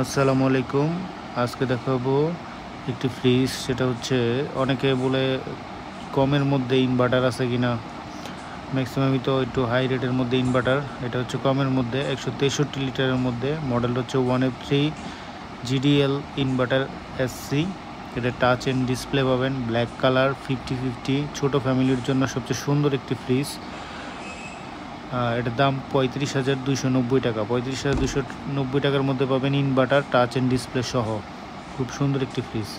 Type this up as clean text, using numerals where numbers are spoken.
আসসালামু আলাইকুম। আজকে দেখাবো একটি ফ্রিজ। সেটা হচ্ছে অনেকে বলে কমের মধ্যে ইনভার্টার আছে কিনা। ম্যাক্সিমামই তো একটু হাই রেটের মধ্যে ইনভার্টার। এটা হচ্ছে কমের মধ্যে 163 লিটারের মধ্যে। মডেল হচ্ছে 1F3 GDL ইনভার্টার SC। এটা টাচ অ্যান্ড ডিসপ্লে পাবেন, ব্ল্যাক কালার, 50-50 ছোটো ফ্যামিলির জন্য সবচেয়ে সুন্দর একটি ফ্রিজ। এটার দাম 35,290 টাকা। 35,290 টাকার মধ্যে পাবেন ইনভার্টার, টাচ অ্যান্ড ডিসপ্লে সহ। খুব সুন্দর একটি ফ্রিজ।